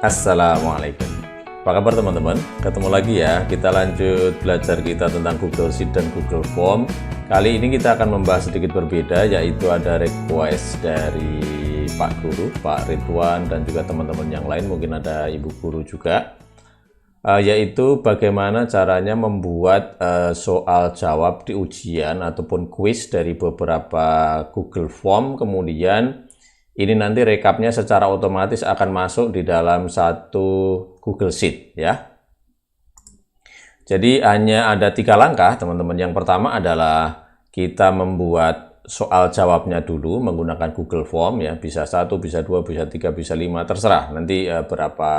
Assalamualaikum. Apa kabar teman-teman? Ketemu lagi ya. Kita lanjut belajar kita tentang Google Sheet dan Google Form. Kali ini kita akan membahas sedikit berbeda, yaitu ada request dari Pak Guru, Pak Ridwan, dan juga teman-teman yang lain. Mungkin ada Ibu Guru juga. Yaitu bagaimana caranya membuat soal jawab di ujian ataupun quiz dari beberapa Google Form, kemudian ini nanti rekapnya secara otomatis akan masuk di dalam satu Google Sheet ya. Jadi hanya ada 3 langkah teman-teman. Yang pertama adalah kita membuat soal jawabnya dulu menggunakan Google Form ya. Bisa 1, bisa 2, bisa 3, bisa 5, terserah. Nanti berapa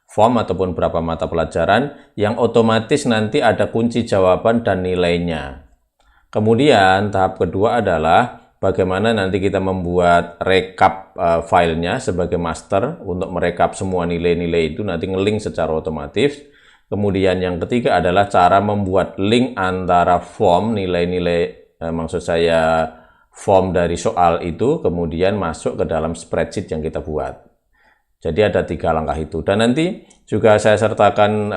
form ataupun berapa mata pelajaran yang otomatis nanti ada kunci jawaban dan nilainya. Kemudian tahap kedua adalah bagaimana nanti kita membuat rekap filenya sebagai master untuk merekap semua nilai-nilai itu nanti nge-link secara otomatis. Kemudian yang ketiga adalah cara membuat link antara form nilai-nilai maksud saya form dari soal itu kemudian masuk ke dalam spreadsheet yang kita buat. Jadi ada 3 langkah itu. Dan nanti juga saya sertakan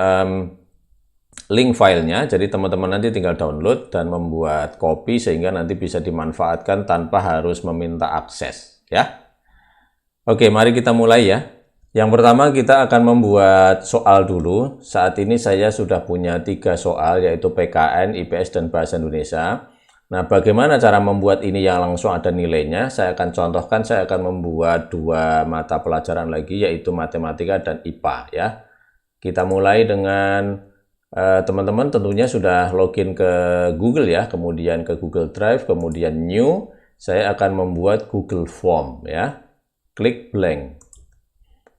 link filenya, jadi teman-teman nanti tinggal download dan membuat copy sehingga nanti bisa dimanfaatkan tanpa harus meminta akses ya. Oke, mari kita mulai ya. Yang pertama kita akan membuat soal dulu. Saat ini saya sudah punya 3 soal yaitu PKN, IPS, dan Bahasa Indonesia. Nah, bagaimana cara membuat ini yang langsung ada nilainya? Saya akan contohkan, saya akan membuat 2 mata pelajaran lagi yaitu Matematika dan IPA ya. Kita mulai dengan teman-teman tentunya sudah login ke Google ya, kemudian ke Google Drive, kemudian New, saya akan membuat Google Form ya, klik blank.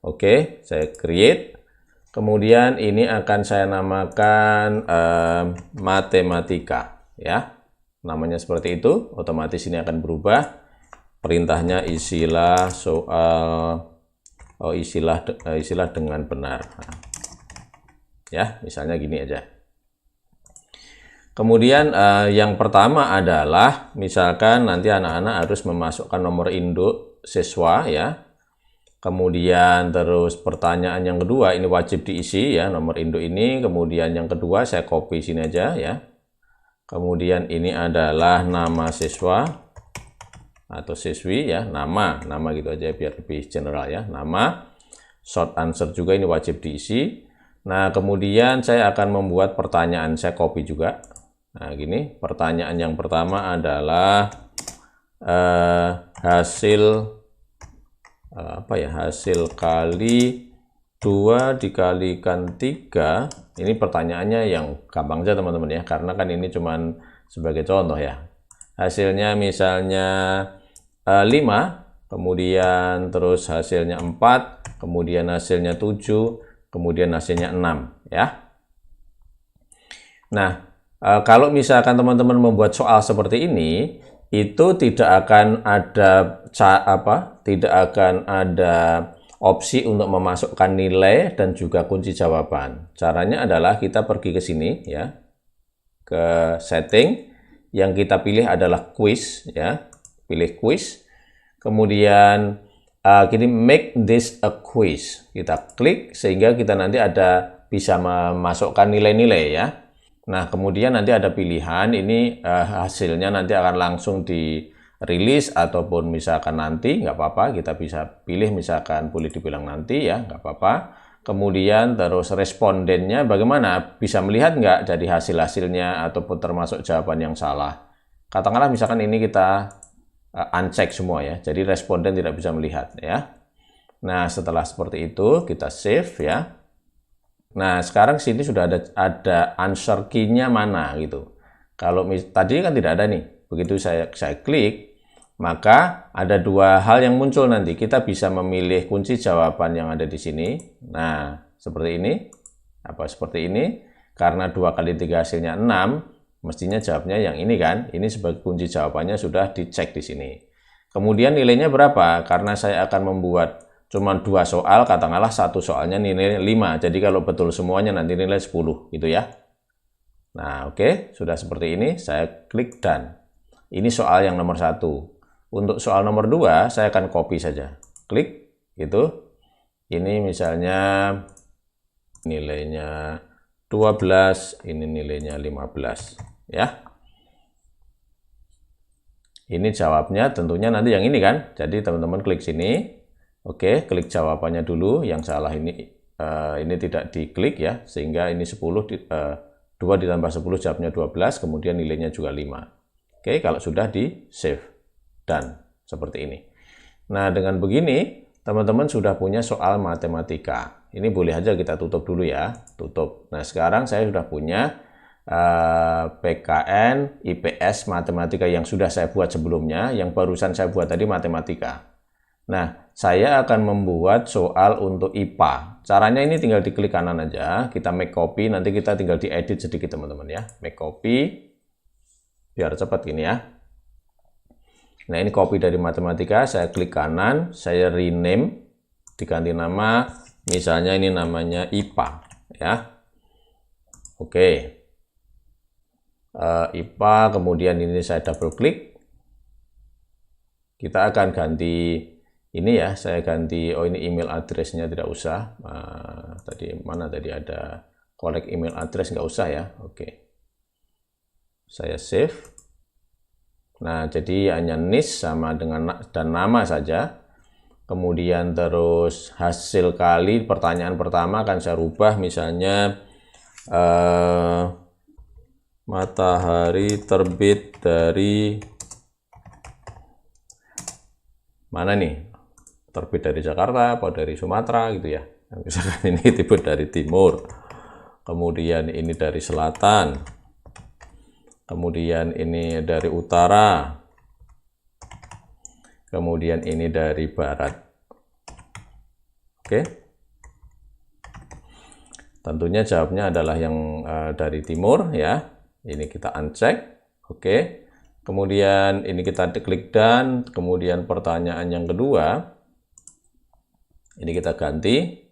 Oke, saya create, kemudian ini akan saya namakan Matematika ya, namanya seperti itu, otomatis ini akan berubah, perintahnya isilah soal, isilah dengan benar. Nah, ya, misalnya gini aja. Kemudian yang pertama adalah misalkan nanti anak-anak harus memasukkan nomor induk siswa ya. Kemudian terus pertanyaan yang kedua ini wajib diisi ya, nomor induk ini. Kemudian yang kedua saya copy sini aja ya. Kemudian ini adalah nama siswa atau siswi ya, nama gitu aja biar lebih general ya. Nama, short answer juga ini wajib diisi. Nah, kemudian saya akan membuat pertanyaan, saya copy juga. Nah, gini, pertanyaan yang pertama adalah hasil hasil kali 2 dikalikan 3. Ini pertanyaannya yang gampang saja teman-teman ya, karena kan ini cuman sebagai contoh ya. Hasilnya misalnya 5, kemudian terus hasilnya 4, kemudian hasilnya 7, kemudian hasilnya 6 ya. Nah, kalau misalkan teman-teman membuat soal seperti ini, itu tidak akan ada opsi untuk memasukkan nilai dan juga kunci jawaban. Caranya adalah kita pergi ke sini ya, ke setting, yang kita pilih adalah quiz ya, pilih quiz, kemudian gini, make this a quiz, kita klik sehingga kita nanti bisa memasukkan nilai-nilai ya. Nah, kemudian nanti ada pilihan, ini hasilnya nanti akan langsung dirilis ataupun misalkan nanti, nggak apa-apa, kita bisa pilih misalkan boleh dibilang nanti ya, nggak apa-apa. Kemudian terus respondennya bagaimana, bisa melihat nggak dari hasil-hasilnya ataupun termasuk jawaban yang salah. Katakanlah misalkan ini kita uncheck semua ya, jadi responden tidak bisa melihat ya. Nah, setelah seperti itu kita save ya. Nah, sekarang sini sudah ada answer key-nya mana gitu. Kalau tadi kan tidak ada nih, begitu saya klik, maka ada 2 hal yang muncul nanti. Kita bisa memilih kunci jawaban yang ada di sini. Nah, seperti ini, seperti ini, karena 2 kali 3 hasilnya 6, mestinya jawabnya yang ini kan, ini sebagai kunci jawabannya sudah dicek di sini. Kemudian nilainya berapa? Karena saya akan membuat cuma 2 soal, katakanlah 1 soalnya nilai 5, jadi kalau betul semuanya nanti nilai 10 gitu ya. Nah, oke, sudah seperti ini, saya klik done. Ini soal yang nomor 1. Untuk soal nomor 2, saya akan copy saja. Klik, gitu. ini misalnya nilainya 12, ini nilainya 15 ya. Ini jawabnya tentunya nanti yang ini kan. Jadi teman-teman klik sini. Oke, klik jawabannya dulu. Yang salah ini tidak diklik ya, sehingga ini 10 2 ditambah 10 jawabnya 12, kemudian nilainya juga 5. Oke, kalau sudah di save dan seperti ini. Nah, dengan begini teman-teman sudah punya soal matematika. Ini boleh aja kita tutup dulu ya, tutup. Nah, sekarang saya sudah punya PKN, IPS, matematika yang sudah saya buat sebelumnya, yang barusan saya buat tadi matematika. Nah, saya akan membuat soal untuk IPA. Caranya ini tinggal diklik kanan aja, kita make copy, nanti kita tinggal diedit sedikit teman-teman ya. Make copy, biar cepat gini ya. Nah, ini copy dari matematika, saya klik kanan, saya rename, diganti nama, misalnya ini namanya IPA ya. Oke. IPA, kemudian ini saya double klik, kita akan ganti ini ya, saya ganti, oh ini email address-nya tidak usah, tadi mana tadi ada collect email address, nggak usah ya. Oke, saya save. Nah, jadi hanya NIS sama dengan dan nama saja, kemudian terus hasil kali pertanyaan pertama akan saya rubah, misalnya matahari terbit dari mana nih? Terbit dari Jakarta atau dari Sumatera gitu ya. Misalkan ini terbit dari timur. Kemudian ini dari selatan. Kemudian ini dari utara. Kemudian ini dari barat. Oke. Tentunya jawabnya adalah yang dari timur ya. Ini kita uncheck, oke. Kemudian ini kita klik dan, kemudian pertanyaan yang kedua, ini kita ganti.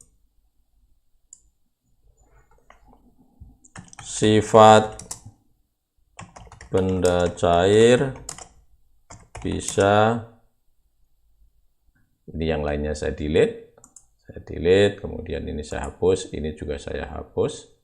Sifat benda cair bisa, ini yang lainnya saya delete, kemudian ini saya hapus, ini juga saya hapus.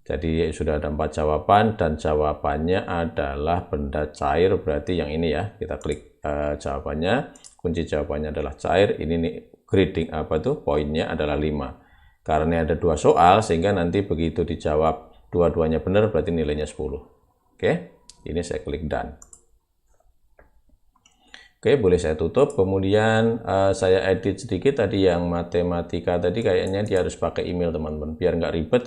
Jadi sudah ada 4 jawaban dan jawabannya adalah benda cair, berarti yang ini ya. Kita klik jawabannya, kunci jawabannya adalah cair. Ini nih grading apa tuh? Poinnya adalah 5. Karena ada 2 soal sehingga nanti begitu dijawab dua-duanya benar berarti nilainya 10. Oke, ini saya klik done. Oke, boleh saya tutup. Kemudian saya edit sedikit tadi yang matematika tadi, kayaknya dia harus pakai email teman-teman biar nggak ribet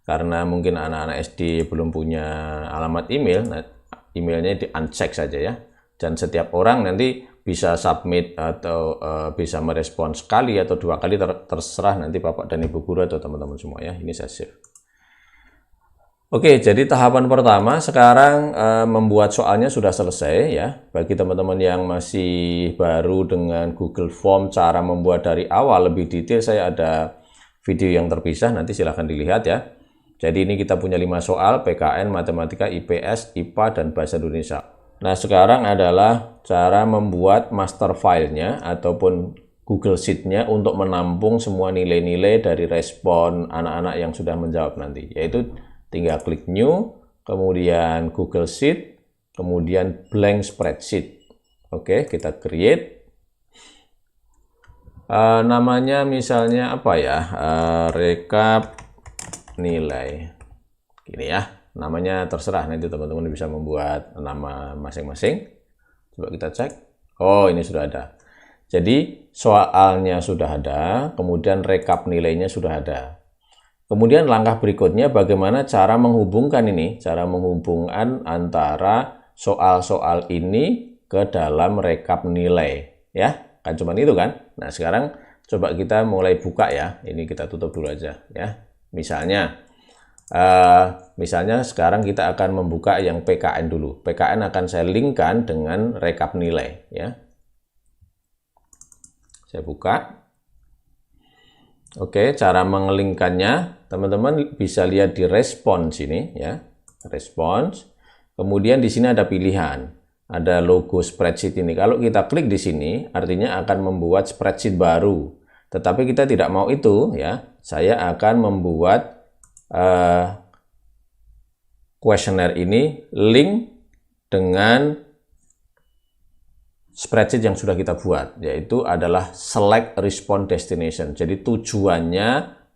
karena mungkin anak-anak SD belum punya alamat email. Nah, emailnya di uncheck saja ya, dan setiap orang nanti bisa submit atau bisa merespon sekali atau 2 kali, terserah nanti Bapak dan Ibu guru atau teman-teman semua ya. Ini saya save. Oke, jadi tahapan pertama sekarang membuat soalnya sudah selesai ya. Bagi teman-teman yang masih baru dengan Google Form, cara membuat dari awal lebih detail, saya ada video yang terpisah, nanti silahkan dilihat ya. Jadi ini kita punya 5 soal, PKN, matematika, IPS, IPA, dan bahasa Indonesia. Nah, sekarang adalah cara membuat master file-nya ataupun Google Sheet-nya untuk menampung semua nilai-nilai dari respon anak-anak yang sudah menjawab nanti. Yaitu tinggal klik New, kemudian Google Sheet, kemudian blank spreadsheet. Oke, kita create. Namanya misalnya apa ya? Rekap nilai gini ya, namanya terserah, nanti teman-teman bisa membuat nama masing-masing. Coba kita cek, oh ini sudah ada. Jadi soalnya sudah ada, kemudian rekap nilainya sudah ada. Kemudian langkah berikutnya bagaimana cara menghubungkan ini, cara menghubungkan antara soal-soal ini ke dalam rekap nilai ya, kan cuman itu kan. Nah, sekarang coba kita mulai buka ya, ini kita tutup dulu aja ya. Misalnya sekarang kita akan membuka yang PKN dulu. PKN akan saya linkkan dengan rekap nilai ya. Saya buka. Oke, cara mengelingkannya teman-teman bisa lihat di respons ini ya. Respons. Kemudian di sini ada pilihan. Ada logo spreadsheet ini. Kalau kita klik di sini artinya akan membuat spreadsheet baru. Tetapi kita tidak mau itu ya. Saya akan membuat kuesioner ini link dengan spreadsheet yang sudah kita buat, yaitu adalah select response destination. Jadi tujuannya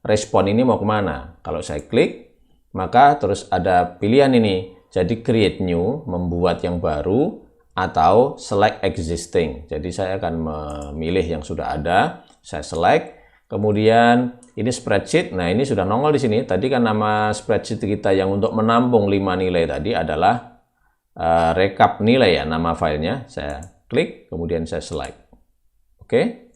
respon ini mau kemana? Kalau saya klik, maka terus ada pilihan ini. Jadi create new, membuat yang baru, atau select existing. Jadi saya akan memilih yang sudah ada, saya select. Kemudian ini spreadsheet. Nah, ini sudah nongol di sini. Tadi kan nama spreadsheet kita yang untuk menampung 5 nilai tadi adalah rekap nilai ya, nama filenya. Saya klik, kemudian saya select. Oke.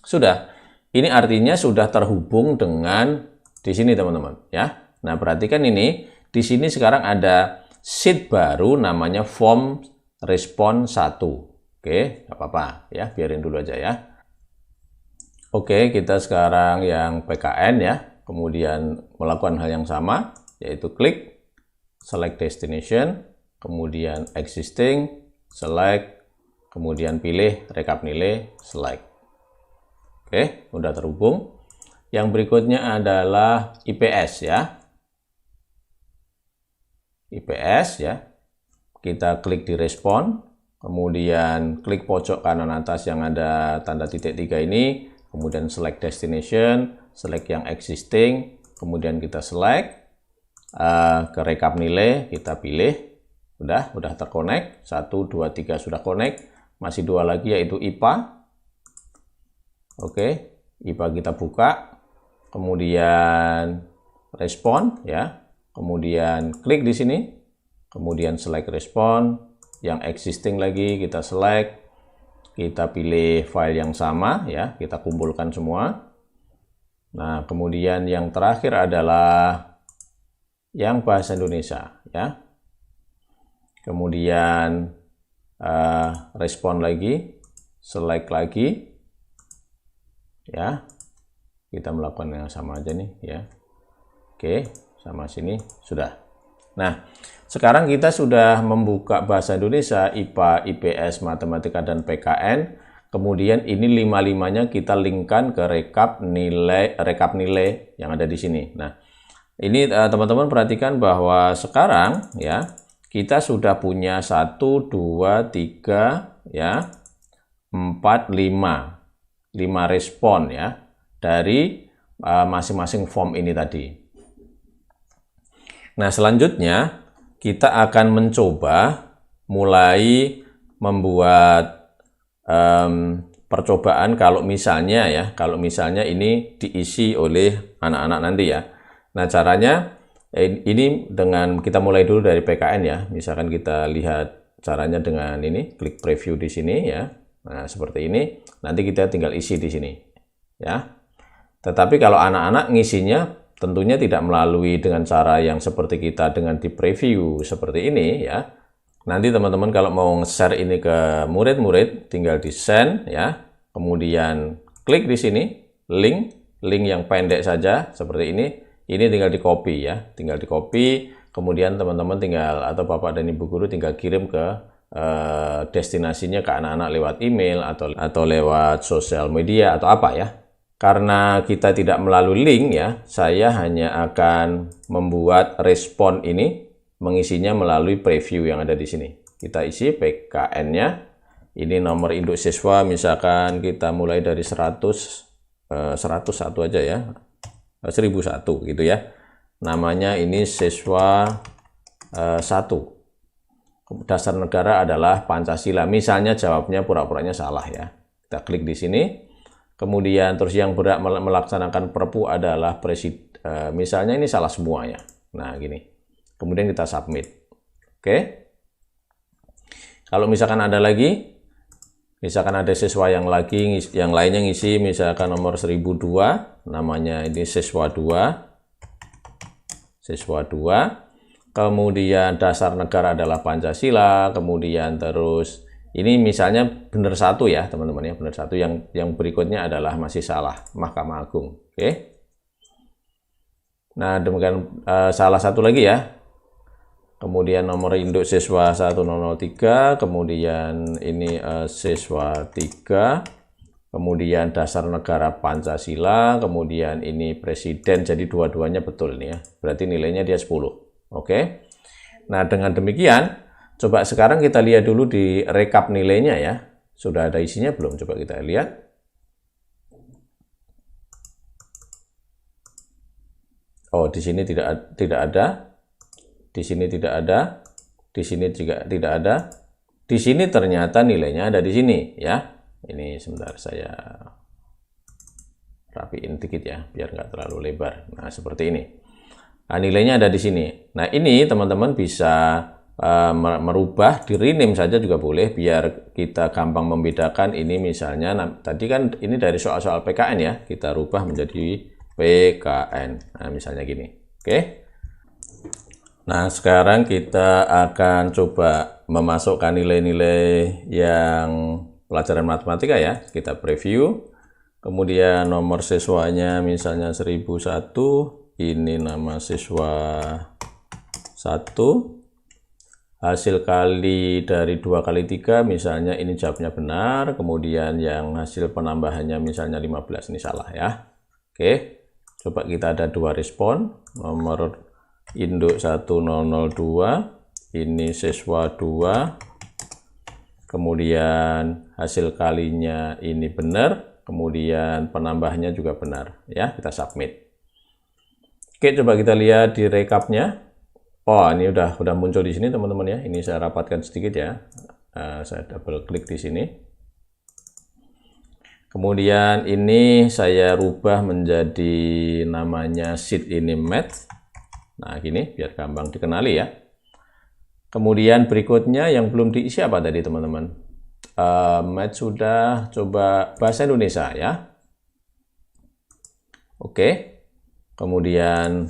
Sudah. Ini artinya sudah terhubung dengan di sini, teman-teman, ya. Nah, perhatikan ini. Di sini sekarang ada sheet baru namanya form respon 1. Oke, nggak apa-apa ya, biarin dulu aja ya. Oke, kita sekarang yang PKN ya, kemudian melakukan hal yang sama, yaitu klik, select destination, kemudian existing, select, kemudian pilih rekap nilai, select. Oke, udah terhubung. Yang berikutnya adalah IPS ya. IPS ya. Kita klik di respon, kemudian klik pojok kanan atas yang ada tanda titik 3 ini, kemudian select destination, select yang existing, kemudian kita select ke rekap nilai, kita pilih, udah terkonek, 1, 2, 3 sudah connect, masih 2 lagi yaitu IPA. Oke, IPA kita buka, kemudian respon ya, kemudian klik di sini, kemudian select respon, yang existing lagi kita select, kita pilih file yang sama ya, kita kumpulkan semua. Nah, kemudian yang terakhir adalah yang bahasa Indonesia ya. Kemudian respon lagi, select lagi ya. Kita melakukan yang sama aja nih ya. Oke, sama sini sudah. Nah, sekarang kita sudah membuka bahasa Indonesia, IPA, IPS, Matematika, dan PKN. Kemudian ini 5-5-nya kita linkkan ke rekap nilai yang ada di sini. Nah, ini teman-teman perhatikan bahwa sekarang ya, kita sudah punya 1, 2, 3, ya, 4, 5. 5 respon ya, dari masing-masing form ini tadi. Nah, selanjutnya kita akan mencoba mulai membuat percobaan kalau misalnya ini diisi oleh anak-anak nanti ya. Nah, caranya ini dengan kita mulai dulu dari PKN ya. Misalkan kita lihat caranya dengan ini, klik preview di sini ya. Nah, seperti ini. Nanti kita tinggal isi di sini ya. Tetapi kalau anak-anak ngisinya tentunya tidak melalui dengan cara yang seperti kita dengan di preview seperti ini ya. Nanti teman-teman kalau mau nge-share ini ke murid-murid tinggal di send ya. Kemudian klik di sini link yang pendek saja seperti ini. Ini tinggal di copy ya. Tinggal di copy, kemudian teman-teman tinggal atau Bapak dan Ibu guru tinggal kirim ke destinasinya ke anak-anak lewat email atau lewat sosial media atau apa ya. Karena kita tidak melalui link ya, saya hanya akan membuat respon ini, mengisinya melalui preview yang ada di sini. Kita isi PKN-nya, ini nomor induk siswa, misalkan kita mulai dari 101 aja ya, 1001 gitu ya. Namanya ini siswa 1. Dasar negara adalah Pancasila. Misalnya jawabnya pura-puranya salah ya. Kita klik di sini. Kemudian terus yang berhak melaksanakan perpu adalah presiden. Misalnya ini salah semuanya. Nah, gini. Kemudian kita submit. Oke. Kalau misalkan ada lagi, misalkan ada siswa yang lainnya ngisi misalkan nomor 1002, namanya ini siswa 2. Siswa 2. Kemudian dasar negara adalah Pancasila, kemudian terus ini misalnya benar 1 ya teman-teman ya, benar 1, yang berikutnya adalah masih salah, Mahkamah Agung. Oke. Nah, demikian salah 1 lagi ya. Kemudian nomor induk siswa 1003, kemudian ini siswa 3, kemudian dasar negara Pancasila, kemudian ini presiden, jadi dua-duanya betul nih ya. Berarti nilainya dia 10. Oke. Nah, dengan demikian, coba sekarang kita lihat dulu di rekap nilainya ya. Sudah ada isinya belum? Coba kita lihat. Oh, di sini tidak ada. Di sini tidak ada. Di sini juga tidak ada. Di sini ternyata nilainya ada di sini ya. Ini sebentar saya rapiin dikit ya, biar nggak terlalu lebar. Nah, seperti ini. Nah, nilainya ada di sini. Nah, ini teman-teman bisa merubah, di rename saja juga boleh, biar kita gampang membedakan. Ini misalnya, tadi kan ini dari soal-soal PKN ya, kita rubah menjadi PKN. Nah, misalnya gini. Oke. Nah, sekarang kita akan coba memasukkan nilai-nilai yang pelajaran matematika ya. Kita preview. Kemudian nomor siswanya misalnya 1001. Ini nama siswa 1. Hasil kali dari 2 kali 3, misalnya ini jawabnya benar. Kemudian yang hasil penambahannya misalnya 15, ini salah ya. Oke, coba kita ada 2 respon. Nomor induk 1002, ini siswa 2. Kemudian hasil kalinya ini benar. Kemudian penambahnya juga benar ya. Kita submit. Oke, coba kita lihat di rekapnya. Oh, ini udah muncul di sini teman-teman ya. Ini saya rapatkan sedikit ya. Saya double klik di sini. Kemudian ini saya rubah menjadi namanya sheet ini math. Nah, gini biar gampang dikenali ya. Kemudian berikutnya yang belum diisi apa tadi teman-teman? Math sudah, coba bahasa Indonesia ya. Oke. Kemudian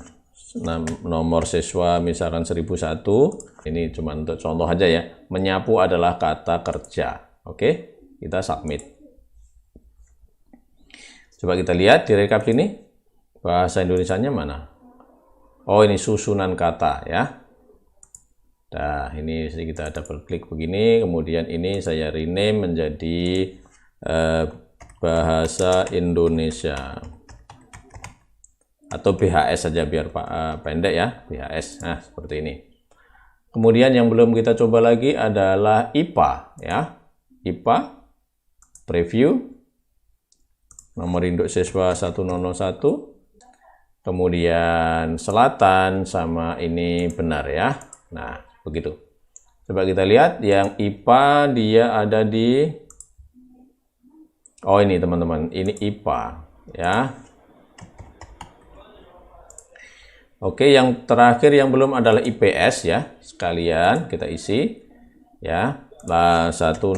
nomor siswa misalkan 1001, ini cuma untuk contoh aja ya. Menyapu adalah kata kerja. Oke, kita submit. Coba kita lihat di rekap sini, bahasa Indonesianya mana? Oh, ini susunan kata ya. Nah, ini kita double klik begini, kemudian ini saya rename menjadi bahasa Indonesia. Atau BHS saja biar pendek ya, BHS. Nah, seperti ini. Kemudian yang belum kita coba lagi adalah IPA ya. IPA preview nomor induk siswa 1001. Kemudian selatan sama ini benar ya. Nah, begitu. Coba kita lihat yang IPA dia ada di oh ini teman-teman, ini IPA ya. Oke, yang terakhir yang belum adalah IPS ya. Sekalian kita isi ya. 1001,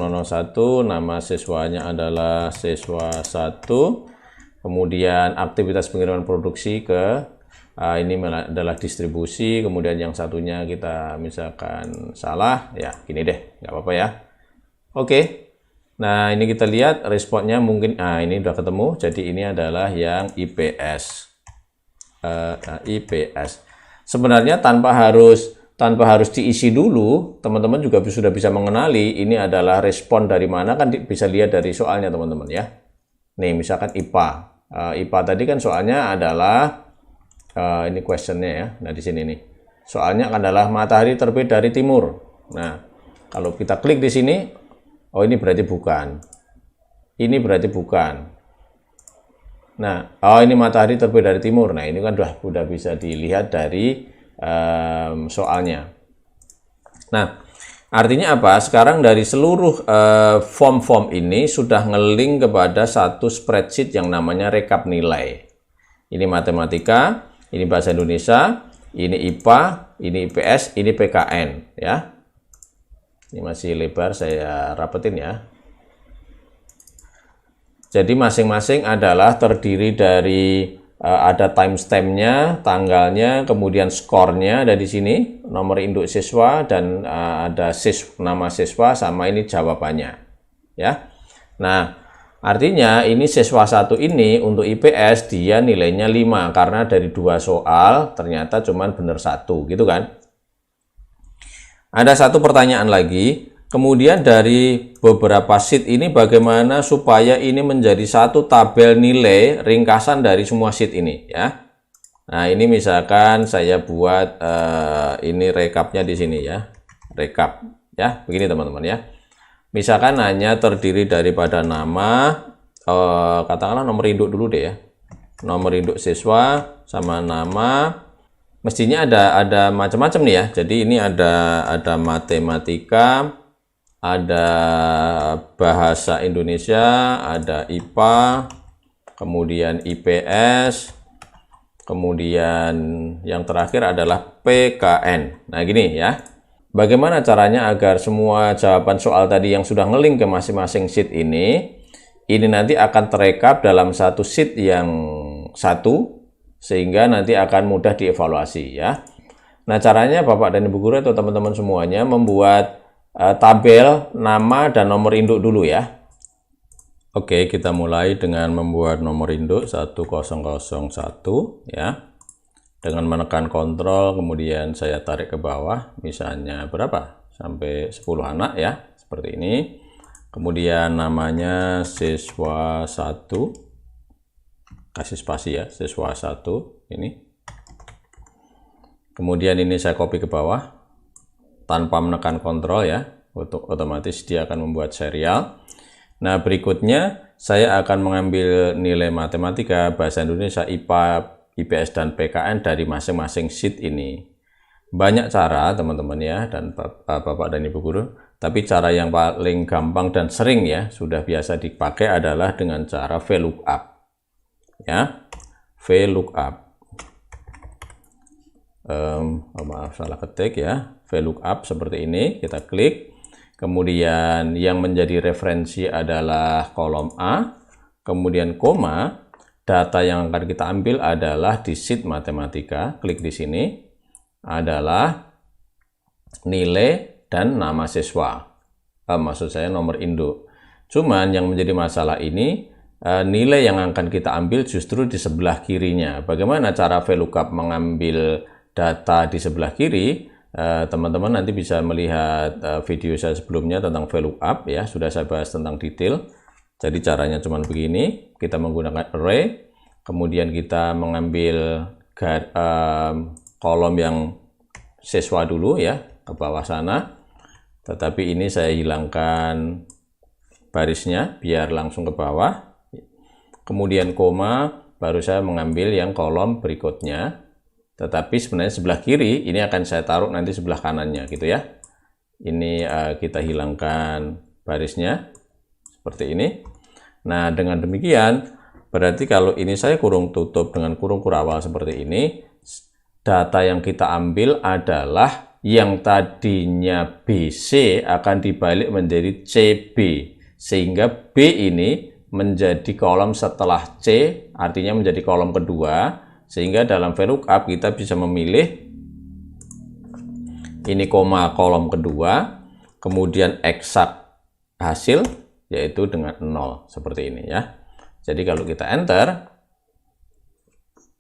nama siswanya adalah siswa 1. Kemudian aktivitas pengiriman produksi ke ini adalah distribusi. Kemudian yang satunya kita misalkan salah ya, gini deh, nggak apa-apa ya. Oke. Nah, ini kita lihat responnya mungkin ini udah ketemu. Jadi ini adalah yang IPS. IPS. Sebenarnya tanpa harus diisi dulu, teman-teman juga sudah bisa mengenali ini adalah respon dari mana, kan bisa lihat dari soalnya teman-teman ya. Nih misalkan IPA. IPA tadi kan soalnya adalah ini questionnya ya. Nah di sini nih soalnya adalah matahari terbit dari timur. Nah kalau kita klik di sini, oh ini berarti bukan. Ini berarti bukan. Nah, oh ini matahari terbit dari timur. Nah, ini kan udah bisa dilihat dari soalnya. Nah, artinya apa? Sekarang dari seluruh form-form ini sudah nge-link kepada satu spreadsheet yang namanya rekap nilai. Ini matematika, ini bahasa Indonesia, ini IPA, ini IPS, ini PKN ya. Ini masih lebar, saya rapetin ya. Jadi masing-masing adalah terdiri dari ada timestamp-nya, tanggalnya, kemudian skornya ada di sini, nomor induk siswa, dan ada nama siswa sama ini jawabannya. Ya. Nah, artinya ini siswa 1 ini untuk IPS dia nilainya 5 karena dari 2 soal ternyata cuman benar 1 gitu kan. Ada satu pertanyaan lagi. Kemudian dari beberapa sheet ini bagaimana supaya ini menjadi satu tabel nilai ringkasan dari semua sheet ini ya. Nah, ini misalkan saya buat ini rekapnya di sini ya. Rekap ya. Begini teman-teman ya. Misalkan hanya terdiri daripada nama katakanlah nomor induk dulu deh ya. Nomor induk siswa sama nama. Mestinya ada macam-macam nih ya. Jadi ini ada matematika, ada bahasa Indonesia, ada IPA, kemudian IPS, kemudian yang terakhir adalah PKN. Nah, gini ya. Bagaimana caranya agar semua jawaban soal tadi yang sudah ngelink ke masing-masing sheet ini nanti akan terekap dalam satu sheet yang satu, sehingga nanti akan mudah dievaluasi ya. Nah, caranya Bapak dan Ibu guru atau teman-teman semuanya membuat tabel nama dan nomor induk dulu ya. Oke, kita mulai dengan membuat nomor induk 1001 ya. Dengan menekan kontrol, kemudian saya tarik ke bawah, misalnya berapa? Sampai 10 anak ya, seperti ini. Kemudian namanya siswa 1, kasih spasi ya, siswa 1 ini. Kemudian ini saya copy ke bawah tanpa menekan kontrol ya, otomatis dia akan membuat serial. Nah, berikutnya saya akan mengambil nilai matematika, bahasa Indonesia, IPA, IPS, dan PKN dari masing-masing sheet ini. Banyak cara teman-teman ya, dan Bapak dan Ibu guru, tapi cara yang paling gampang dan sering ya, sudah biasa dipakai adalah dengan cara VLOOKUP ya, VLOOKUP. Maaf salah ketik ya, VLOOKUP seperti ini, kita klik, kemudian yang menjadi referensi adalah kolom A, kemudian koma, data yang akan kita ambil adalah di sheet matematika, klik di sini, adalah nilai dan nama siswa, maksud saya nomor induk. Cuman yang menjadi masalah ini, nilai yang akan kita ambil justru di sebelah kirinya. Bagaimana cara VLOOKUP mengambil data di sebelah kiri? Teman-teman nanti bisa melihat video saya sebelumnya tentang VLOOKUP ya, sudah saya bahas tentang detail. Jadi caranya cuma begini, kita menggunakan array, kemudian kita mengambil kolom yang siswa dulu ya, ke bawah sana. Tetapi ini saya hilangkan barisnya biar langsung ke bawah. Kemudian koma, baru saya mengambil yang kolom berikutnya. Tetapi sebenarnya sebelah kiri ini akan saya taruh nanti sebelah kanannya gitu ya. Ini kita hilangkan barisnya seperti ini. Nah, dengan demikian berarti kalau ini saya kurung tutup dengan kurung kurawal seperti ini, data yang kita ambil adalah yang tadinya BC akan dibalik menjadi CB, sehingga B ini menjadi kolom setelah C, artinya menjadi kolom kedua, sehingga dalam VLOOKUP kita bisa memilih ini koma kolom kedua, kemudian eksak hasil yaitu dengan 0 seperti ini ya. Jadi kalau kita enter,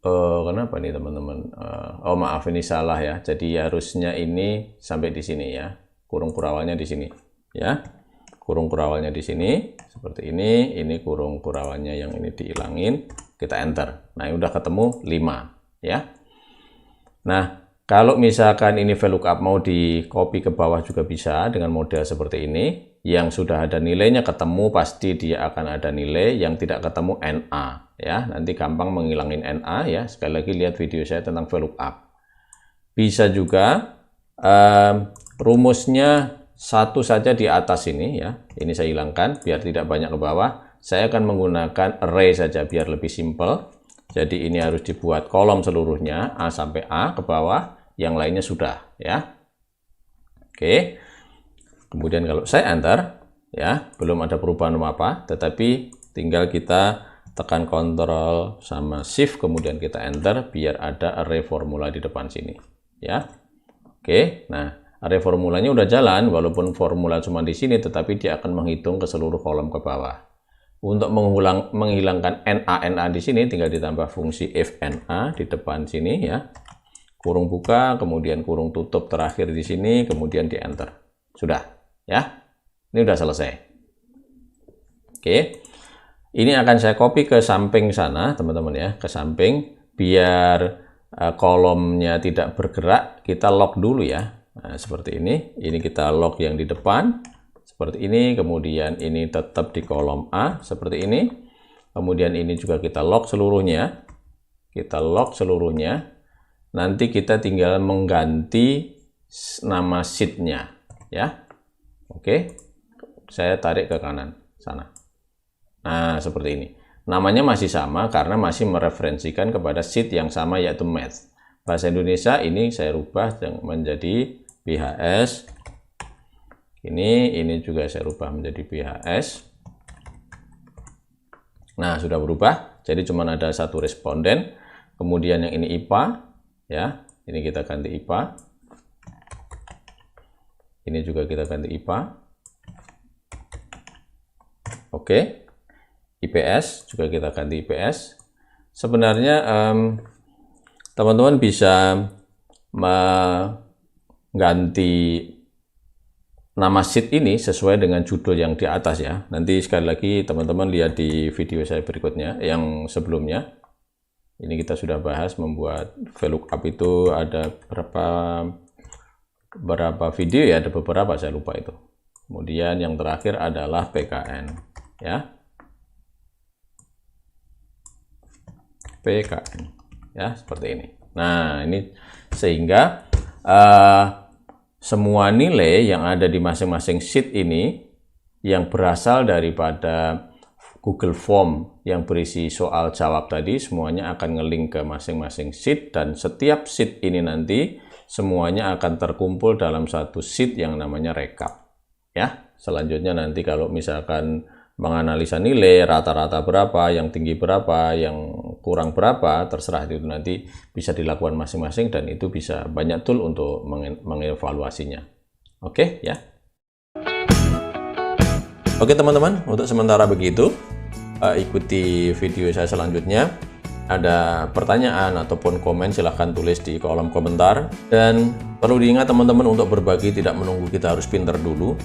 kenapa nih teman-teman? Oh maaf, ini salah ya. Jadi harusnya ini sampai di sini ya. Kurung kurawalnya di sini ya. Kurung kurawalnya di sini seperti ini. Ini kurung kurawalnya yang ini dihilangin. Kita enter. Nah, ini udah ketemu 5 ya. Nah, kalau misalkan ini VLOOKUP mau di copy ke bawah juga bisa dengan model seperti ini. Yang sudah ada nilainya ketemu, pasti dia akan ada nilai. Yang tidak ketemu NA ya. Nanti gampang menghilangin NA ya. Sekali lagi lihat video saya tentang VLOOKUP. Bisa juga rumusnya satu saja di atas ini ya. Ini saya hilangkan biar tidak banyak ke bawah. Saya akan menggunakan array saja biar lebih simple. Jadi ini harus dibuat kolom seluruhnya A sampai A ke bawah, yang lainnya sudah ya. Oke. Kemudian kalau saya enter ya, belum ada perubahan apa, tetapi tinggal kita tekan kontrol sama shift kemudian kita enter biar ada array formula di depan sini ya. Oke. Nah, array formulanya udah jalan walaupun formula cuma di sini, tetapi dia akan menghitung ke seluruh kolom ke bawah. Untuk menghilangkan NA di sini tinggal ditambah fungsi if NA di depan sini ya. Kurung buka, kemudian kurung tutup terakhir di sini, kemudian di enter. Sudah ya. Ini udah selesai. Oke. Ini akan saya copy ke samping sana, teman-teman ya, ke samping, biar kolomnya tidak bergerak, kita lock dulu ya. Nah, seperti ini kita lock yang di depan, seperti ini, kemudian ini tetap di kolom A, seperti ini, kemudian ini juga kita lock seluruhnya, nanti kita tinggal mengganti nama sheet-nya, ya. Oke, saya tarik ke kanan, sana. Nah, seperti ini. Namanya masih sama karena masih mereferensikan kepada sheet yang sama yaitu Math. Bahasa Indonesia ini saya rubah menjadi BHS. Ini juga saya rubah menjadi BHS. Nah, sudah berubah. Jadi cuma ada satu responden. Kemudian yang ini IPA, ya. Ini kita ganti IPA. Ini juga kita ganti IPA. Oke. IPS juga kita ganti IPS. Sebenarnya teman-teman bisa mengganti nama sheet ini sesuai dengan judul yang di atas ya. Nanti sekali lagi teman-teman lihat di video saya berikutnya yang sebelumnya. Ini kita sudah bahas membuat VLOOKUP itu ada berapa video ya, ada beberapa saya lupa itu. Kemudian yang terakhir adalah PKN ya. PKN ya, seperti ini. Nah, ini sehingga semua nilai yang ada di masing-masing sheet ini yang berasal daripada Google Form yang berisi soal jawab tadi semuanya akan nge-link ke masing-masing sheet, dan setiap sheet ini nanti semuanya akan terkumpul dalam satu sheet yang namanya rekap ya. Selanjutnya nanti kalau misalkan menganalisa nilai, rata-rata berapa, yang tinggi berapa, yang kurang berapa, terserah itu nanti bisa dilakukan masing-masing, dan itu bisa banyak tool untuk mengevaluasinya. Oke ya. Oke teman-teman, untuk sementara begitu. Ikuti video saya selanjutnya. Ada pertanyaan ataupun komen silahkan tulis di kolom komentar. Dan perlu diingat teman-teman untuk berbagi tidak menunggu kita harus pinter dulu.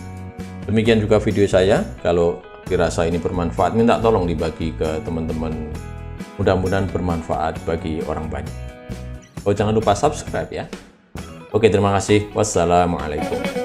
Demikian juga video saya. Kalau dirasa ini bermanfaat, minta tolong dibagi ke teman-teman, mudah-mudahan bermanfaat bagi orang banyak. Oh, jangan lupa subscribe ya. Oke, terima kasih. Wassalamualaikum.